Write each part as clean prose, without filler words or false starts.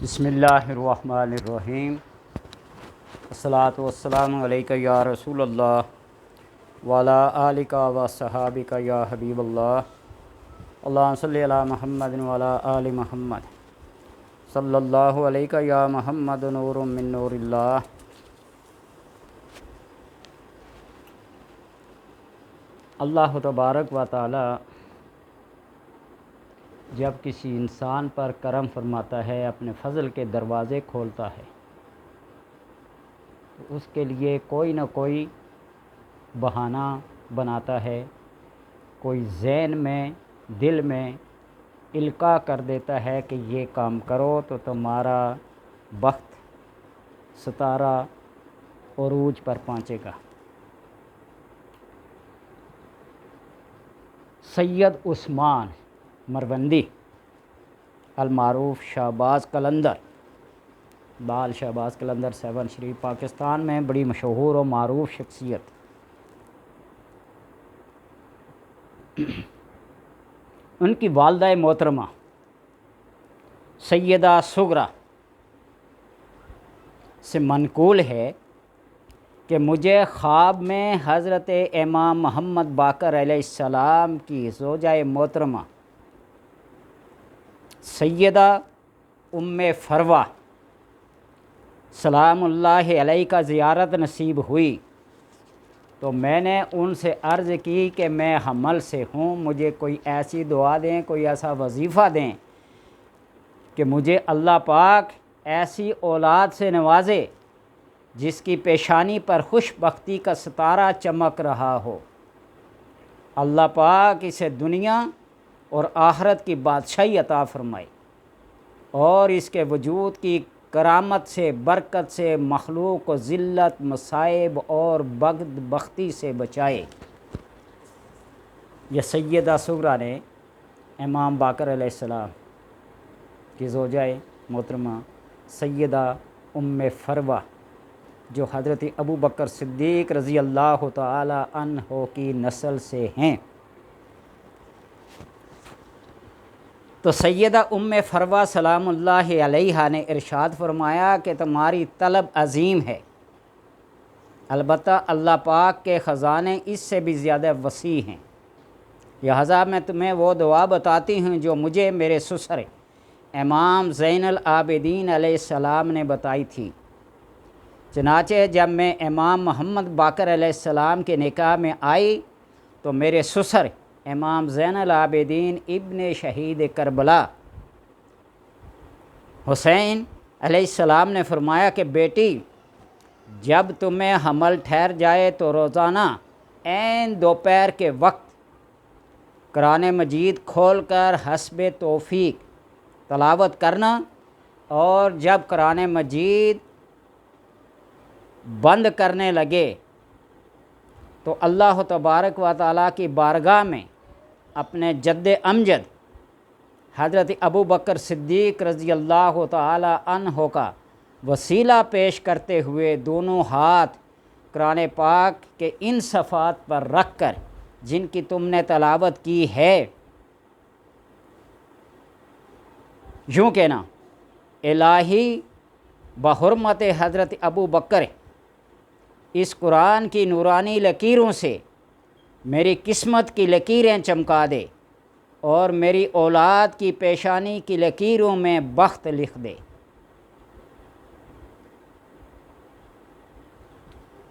بسم اللہ الرحمن الرحیم الصلاۃ والسلام علیکہ یا رسول اللہ وعلی آلک و صحابک یا حبیب اللہ اللہم صلی علی محمد وعلی آل محمد صلی اللہ علیکہ یا محمد نور من نور اللہ۔ اللہ تبارک و تعالی جب کسی انسان پر کرم فرماتا ہے، اپنے فضل کے دروازے کھولتا ہے، تو اس کے لیے کوئی نہ کوئی بہانہ بناتا ہے، کوئی ذہن میں دل میں القاء کر دیتا ہے کہ یہ کام کرو تو تمہارا بخت ستارہ عروج پر پہنچے گا۔ سید عثمان مروندی المعروف شہباز قلندر، بال شہباز قلندر 7 شریف، پاکستان میں بڑی مشہور و معروف شخصیت۔ ان کی والدہ محترمہ سیدہ صغرا سے منقول ہے کہ مجھے خواب میں حضرت امام محمد باقر علیہ السلام کی زوجہ محترمہ سیدہ ام فروہ سلام اللہ علیہ کا زیارت نصیب ہوئی، تو میں نے ان سے عرض کی کہ میں حمل سے ہوں، مجھے کوئی ایسی دعا دیں، کوئی ایسا وظیفہ دیں کہ مجھے اللہ پاک ایسی اولاد سے نوازے جس کی پیشانی پر خوش بختی کا ستارہ چمک رہا ہو۔ اللہ پاک اسے دنیا اور آخرت کی بادشاہی عطا فرمائے اور اس کے وجود کی کرامت سے، برکت سے مخلوق کو ذلت، مصائب اور بدبختی سے بچائے۔ یہ سیدہ صغرا نے امام باقر علیہ السلام کی زوجہ محترمہ سیدہ ام فروہ جو حضرت ابو بکر صدیق رضی اللہ تعالی عنہ کی نسل سے ہیں، تو سیدہ ام فروہ سلام اللہ علیہا نے ارشاد فرمایا کہ تمہاری طلب عظیم ہے، البتہ اللہ پاک کے خزانے اس سے بھی زیادہ وسیع ہیں، لہذا میں تمہیں وہ دعا بتاتی ہوں جو مجھے میرے سسر امام زین العابدین علیہ السلام نے بتائی تھی۔ چنانچہ جب میں امام محمد باقر علیہ السلام کے نکاح میں آئی تو میرے سسر امام زین العابدین ابن شہید کربلا حسین علیہ السلام نے فرمایا کہ بیٹی، جب تمہیں حمل ٹھہر جائے تو روزانہ عین دوپہر کے وقت قرآن مجید کھول کر حسب توفیق تلاوت کرنا، اور جب قرآن مجید بند کرنے لگے تو اللہ تبارک و تعالیٰ کی بارگاہ میں اپنے جد امجد حضرت ابو بکر صدیق رضی اللہ تعالی عنہ کا وسیلہ پیش کرتے ہوئے دونوں ہاتھ قرآن پاک کے ان صفحات پر رکھ کر جن کی تم نے تلاوت کی ہے، یوں کہنا: الہی بحرمت حضرت ابو بکر اس قرآن کی نورانی لکیروں سے میری قسمت کی لکیریں چمکا دے اور میری اولاد کی پیشانی کی لکیروں میں بخت لکھ دے۔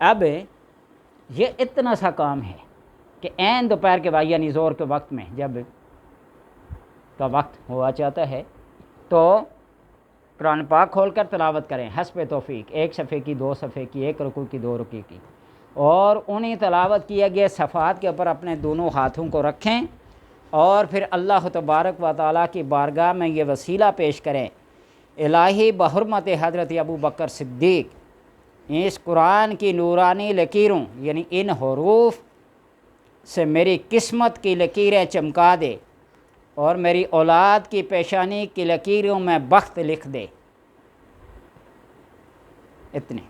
اب یہ اتنا سا کام ہے کہ عین دوپہر کے وقت یعنی زور کے وقت میں جب کا وقت ہوا چاہتا ہے تو قرآن پاک کھول کر تلاوت کریں حسب توفیق، 1 صفحے کی، 2 صفحے کی، 1 رکوع کی، 2 رکوع کی، اور انہیں تلاوت کیے گئے صفحات کے اوپر اپنے دونوں ہاتھوں کو رکھیں اور پھر اللہ تبارک و تعالیٰ کی بارگاہ میں یہ وسیلہ پیش کریں: الہی بحرمت حضرت ابو بکر صدیق اس قرآن کی نورانی لکیروں یعنی ان حروف سے میری قسمت کی لکیریں چمکا دے اور میری اولاد کی پیشانی کی لکیروں میں بخت لکھ دے۔ اتنے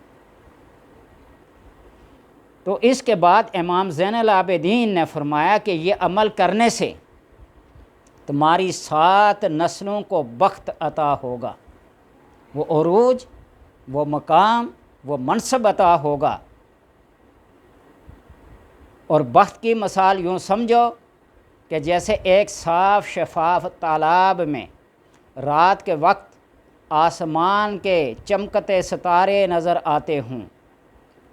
تو اس کے بعد امام زین العابدین نے فرمایا کہ یہ عمل کرنے سے تمہاری 7 نسلوں کو بخت عطا ہوگا۔ وہ عروج، وہ مقام، وہ منصب عطا ہوگا۔ اور بخت کی مثال یوں سمجھو کہ جیسے ایک صاف شفاف تالاب میں رات کے وقت آسمان کے چمکتے ستارے نظر آتے ہوں۔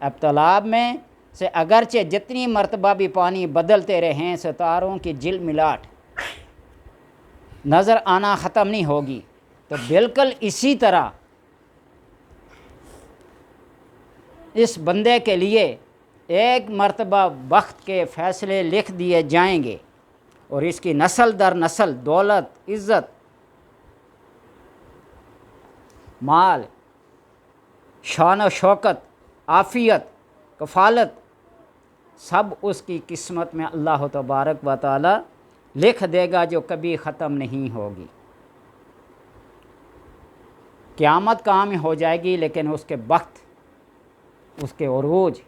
اب تالاب میں سے اگرچہ جتنی مرتبہ بھی پانی بدلتے رہیں ستاروں کی جل ملاٹ نظر آنا ختم نہیں ہوگی۔ تو بالکل اسی طرح اس بندے کے لیے ایک مرتبہ وقت کے فیصلے لکھ دیے جائیں گے اور اس کی نسل در نسل دولت، عزت، مال، شان و شوکت، عافیت، کفالت سب اس کی قسمت میں اللہ تبارک و تعالی لکھ دے گا، جو کبھی ختم نہیں ہوگی۔ قیامت کام ہو جائے گی لیکن اس کے وقت، اس کے عروج،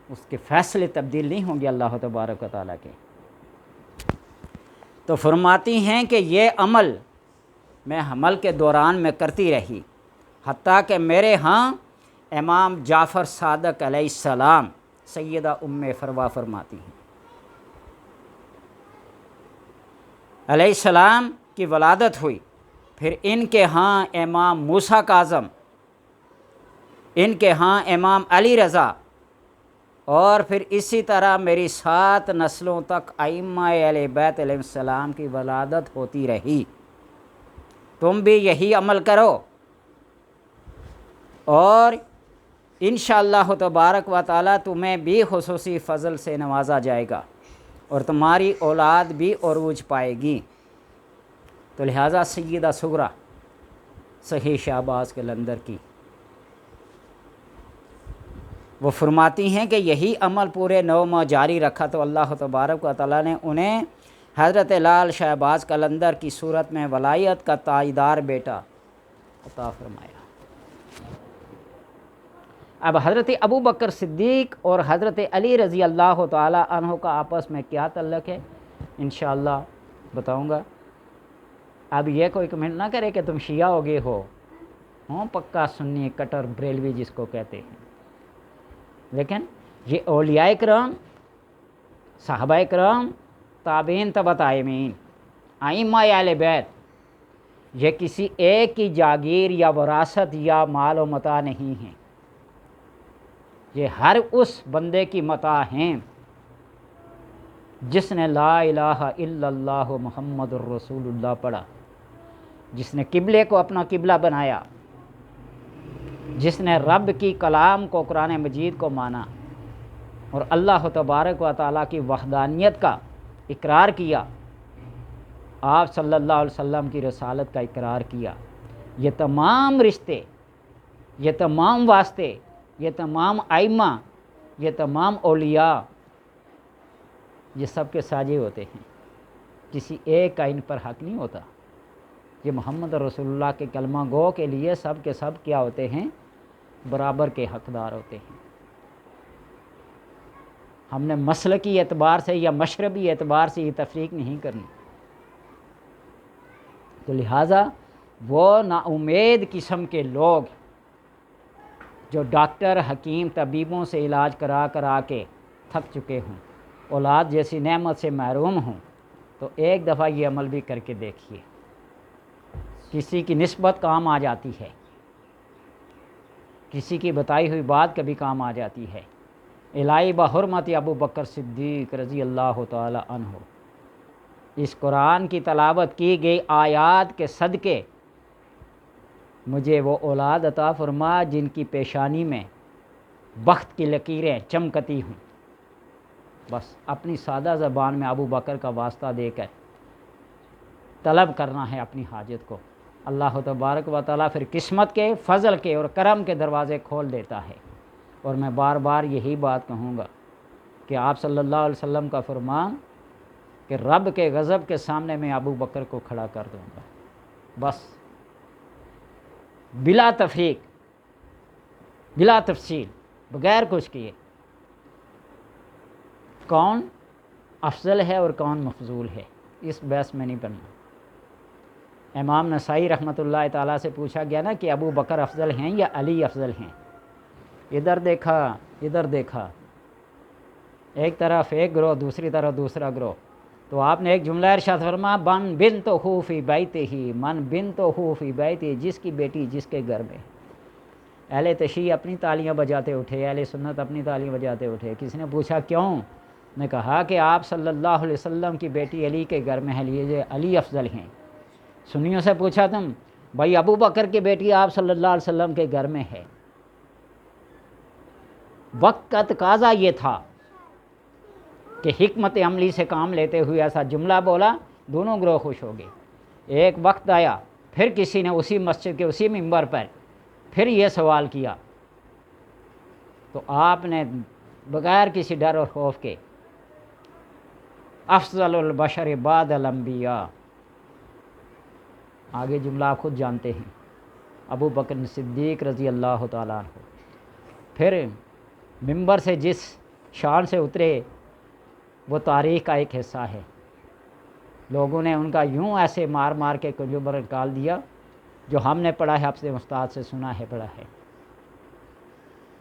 اس کے فیصلے تبدیل نہیں ہوں گے اللہ تبارک و تعالیٰ کے۔ تو فرماتی ہیں کہ یہ عمل میں حمل کے دوران میں کرتی رہی، حتیٰ کہ میرے ہاں امام جعفر صادق علیہ السلام، سیدہ ام فروا فرماتی ہیں، علیہ السلام کی ولادت ہوئی، پھر ان کے ہاں امام موسیٰ کاظم، ان کے ہاں امام علی رضا، اور پھر اسی طرح میری 7 نسلوں تک ائمہ اہل بیت علیہ السلام کی ولادت ہوتی رہی۔ تم بھی یہی عمل کرو اور انشاءاللہ تبارک و تعالیٰ تمہیں بھی خصوصی فضل سے نوازا جائے گا اور تمہاری اولاد بھی عروج پائے گی۔ تو لہٰذا سیدہ صغریٰ صحیح شہباز قلندر کی وہ فرماتی ہیں کہ یہی عمل پورے 9 ماہ جاری رکھا تو اللہ تبارک و تعالیٰ نے انہیں حضرت لال شہباز قلندر کی صورت میں ولایت کا تاجدار بیٹا عطا فرمایا۔ اب حضرت ابو بکر صدیق اور حضرت علی رضی اللہ تعالیٰ عنہ کا آپس میں کیا تعلق ہے انشاءاللہ بتاؤں گا۔ اب یہ کوئی کمنٹ نہ کرے کہ تم شیعہ ہو گئے ہو، پکا سنی کٹر بریلوی جس کو کہتے ہیں، لیکن یہ اولیاء کرام، صحابہ کرام، تابعین تبع تابعین، ائمہ اہل بیت، یہ کسی ایک کی جاگیر یا وراثت یا مال و متاع نہیں ہیں، یہ ہر اس بندے کی متاع ہیں جس نے لا الہ الا اللہ محمد الرسول اللہ پڑھا، جس نے قبلے کو اپنا قبلہ بنایا، جس نے رب کی کلام کو، قرآن مجید کو مانا اور اللہ تبارک و تعالیٰ کی وحدانیت کا اقرار کیا، آپ صلی اللہ علیہ وسلم کی رسالت کا اقرار کیا۔ یہ تمام رشتے، یہ تمام واسطے، یہ تمام ائمہ، یہ تمام اولیاء، یہ سب کے ساجے ہوتے ہیں، کسی ایک کا ان پر حق نہیں ہوتا۔ یہ محمد رسول اللہ کے کلمہ گو کے لیے سب کے سب کیا ہوتے ہیں؟ برابر کے حقدار ہوتے ہیں۔ ہم نے مسلکی اعتبار سے یا مشربی اعتبار سے یہ تفریق نہیں کرنی۔ تو لہٰذا وہ نا امید قسم کے لوگ جو ڈاکٹر، حکیم، طبیبوں سے علاج کرا کرا کے تھک چکے ہوں، اولاد جیسی نعمت سے محروم ہوں، تو ایک دفعہ یہ عمل بھی کر کے دیکھیے، کسی کی نسبت کام آ جاتی ہے، کسی کی بتائی ہوئی بات کبھی کام آ جاتی ہے۔ الہی بحرمت ابو بکر صدیق رضی اللہ تعالی عنہ، اس قرآن کی تلاوت کی گئی آیات کے صدقے مجھے وہ اولاد عطا فرما جن کی پیشانی میں بخت کی لکیریں چمکتی ہوں۔ بس اپنی سادہ زبان میں ابو بکر کا واسطہ دے کر طلب کرنا ہے اپنی حاجت کو، اللہ تبارک و تعالیٰ پھر قسمت کے، فضل کے اور کرم کے دروازے کھول دیتا ہے۔ اور میں بار بار یہی بات کہوں گا کہ آپ صلی اللہ علیہ وسلم کا فرمان کہ رب کے غضب کے سامنے میں ابو بکر کو کھڑا کر دوں گا، بس بلا تفریق، بلا تفصیل، بغیر کچھ کیے کون افضل ہے اور کون مفضول ہے، اس بحث میں نہیں پڑنا۔ امام نسائی رحمۃ اللہ تعالیٰ سے پوچھا گیا نا کہ ابو بکر افضل ہیں یا علی افضل ہیں، ادھر دیکھا ادھر دیکھا، ایک طرف ایک گروہ دوسری طرف دوسرا گروہ، تو آپ نے ایک جملہ ارشاد فرمایا من بنتہ فی بیتہ، من بنتہ فی بیتہ، جس کی بیٹی جس کے گھر میں۔ اہل تشیع اپنی تالیاں بجاتے اٹھے، اہل سنت اپنی تالیاں بجاتے اٹھے۔ کسی نے پوچھا کیوں؟ نے کہا کہ آپ صلی اللہ علیہ وسلم کی بیٹی علی کے گھر میں ہے، لیے علی افضل ہیں۔ سنیوں سے پوچھا تم بھائی ابو بکر کی بیٹی آپ صلی اللہ علیہ وسلم کے گھر میں ہے۔ وقت کا تقاضا یہ تھا کہ حکمت عملی سے کام لیتے ہوئے ایسا جملہ بولا، دونوں گروہ خوش ہو گئے۔ ایک وقت آیا پھر کسی نے اسی مسجد کے اسی منبر پر پھر یہ سوال کیا، تو آپ نے بغیر کسی ڈر اور خوف کے افضل البشر بعد الانبیاء، آگے جملہ آپ خود جانتے ہیں، ابو بکر صدیق رضی اللہ تعالیٰ عنہ پھر منبر سے جس شان سے اترے وہ تاریخ کا ایک حصہ ہے۔ لوگوں نے ان کا یوں ایسے مار مار کے کنجوبر نکال دیا، جو ہم نے پڑھا ہے اپنے استاد سے سنا ہے پڑھا ہے،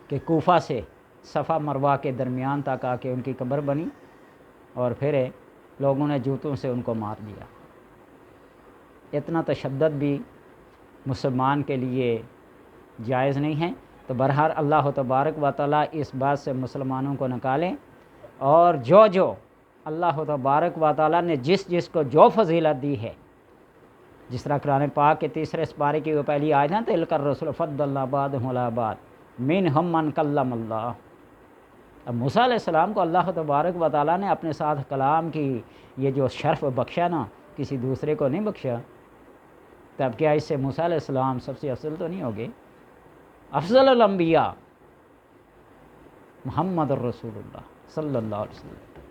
کہ کوفہ سے صفا مروہ کے درمیان تک آ کے ان کی قبر بنی اور پھر لوگوں نے جوتوں سے ان کو مار دیا۔ اتنا تشدد بھی مسلمان کے لیے جائز نہیں ہے۔ تو بہرحال اللہ تبارک و تعالیٰ اس بات سے مسلمانوں کو نکالیں، اور جو اللہ تبارک و تعالیٰ نے جس جس کو جو فضیلت دی ہے، جس طرح قرآن پاک کے تیسرے سپارے کی وہ پہلی آیت ہے تلک الرسل فضلنا بعضهم علی بعض منہم من کلم اللہ۔ اب موسیٰ علیہ السلام کو اللہ تبارک و تعالیٰ نے اپنے ساتھ کلام کی یہ جو شرف بخشا نا، کسی دوسرے کو نہیں بخشا، تب کیا اس سے موسیٰ علیہ السلام سب سے افضل تو نہیں ہوگے؟ افضل الانبیاء محمد الرسول اللہ صلی اللہ علیہ وسلم۔